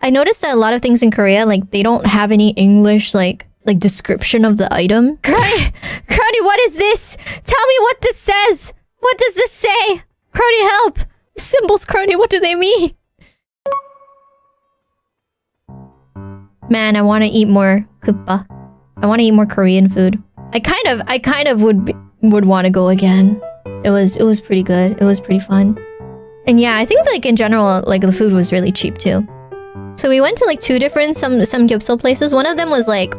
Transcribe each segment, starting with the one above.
I noticed that a lot of things in Korea, like, they don't have any English, like description of the item. Crony, what is this? Tell me what this says. What does this say? Crony, help. Symbols, Crony, what do they mean? Man, I want to eat more kuppa. I want to eat more Korean food. I kind of would want to go again. It was pretty good. It was pretty fun. And yeah, I think like in general, like the food was really cheap too. So we went to like two different Samgyeopsal places. One of them was like,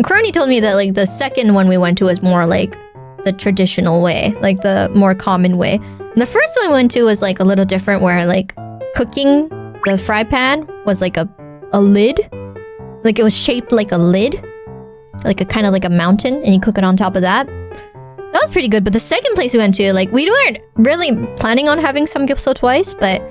Crony told me that like the second one we went to was more like the traditional way, like the more common way. And the first one we went to was like a little different, where like cooking the fry pan was like a lid. Like it was shaped like a lid, like a kind of like a mountain, and you cook it on top of that. That was pretty good. But the second place we went to, like, we weren't really planning on having Samgyeopsal twice, but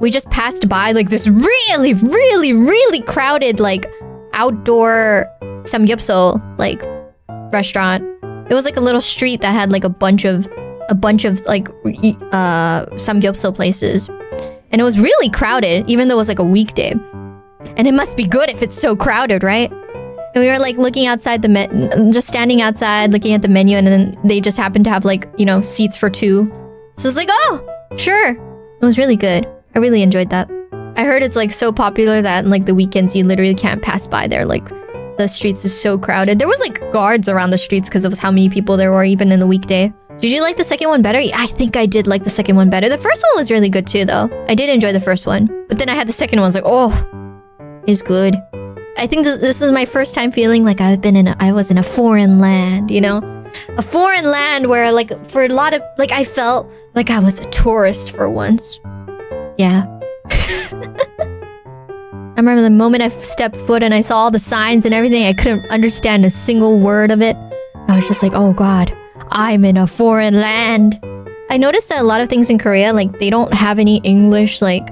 we just passed by like this really, really, really crowded like outdoor Samgyeopsal like restaurant. It was like a little street that had like a bunch of like Samgyeopsal places, and it was really crowded, even though it was like a weekday. And it must be good if it's so crowded, right? And we were like looking outside just standing outside looking at the menu, and then they just happened to have like, you know, seats for two. So it's like, oh, sure. It was really good. I really enjoyed that. I heard it's like so popular that in like the weekends you literally can't pass by there. Like the streets is so crowded. There was like guards around the streets because of how many people there were even in the weekday. Did you like the second one better? I think I did like the second one better. The first one was really good too though. I did enjoy the first one. But then I had the second one. I was like, oh, it's good. I think this is my first time feeling like I was in a foreign land, you know? A foreign land where like for a lot of, like I felt like I was a tourist for once. Yeah. I remember the moment I stepped foot and I saw all the signs and everything, I couldn't understand a single word of it. I was just like, oh god, I'm in a foreign land. I noticed that a lot of things in Korea, like they don't have any English like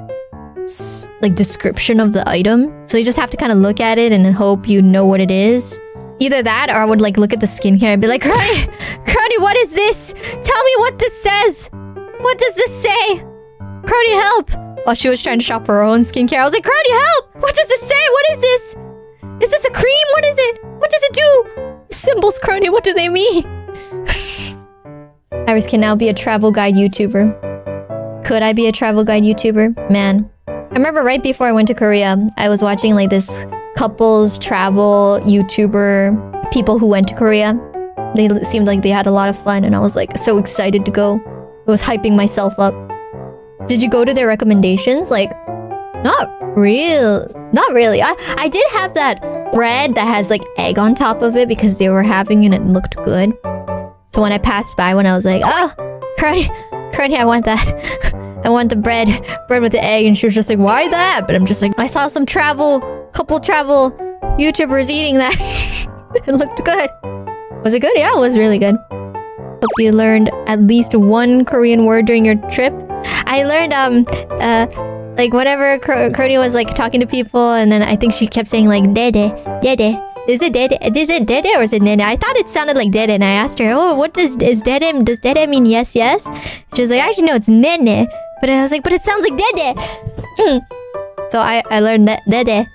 description of the item, so you just have to kind of look at it and hope you know what it is. Either that, or I would like look at the skincare and be like, Crony, what is this? Tell me what this says. What does this say? Crony, help. While she was trying to shop for her own skincare, I was like, Crony, help. What does this say? What is this? Is this a cream? What is it? What does it do? Symbols, Crony, what do they mean? IRyS can now be a travel guide YouTuber. Could I be a travel guide YouTuber? Man. I remember right before I went to Korea, I was watching like this couples travel YouTuber, people who went to Korea. They seemed like they had a lot of fun, and I was like so excited to go. I was hyping myself up. Did you go to their recommendations? Like, not really. I did have that bread that has like egg on top of it because they were having it and it looked good. So when I passed by one, I was like, oh, Crony, I want that. I want the bread with the egg. And she was just like, why that? But I'm just like, I saw some couple travel YouTubers eating that. It looked good. Was it good? Yeah, it was really good. Hope you learned at least one Korean word during your trip. I learned, like whenever Crony was like talking to people, and then I think she kept saying like, dede. Is it dede? Is it dede or is it nene? I thought it sounded like dede, and I asked her, oh, what is dede? Does dede mean yes? She was like, actually no, it's nene. But I was like, but it sounds like dede. So I learned that dede.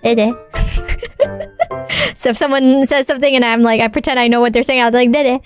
So if someone says something and I'm like, I pretend I know what they're saying, I'll be like, dede.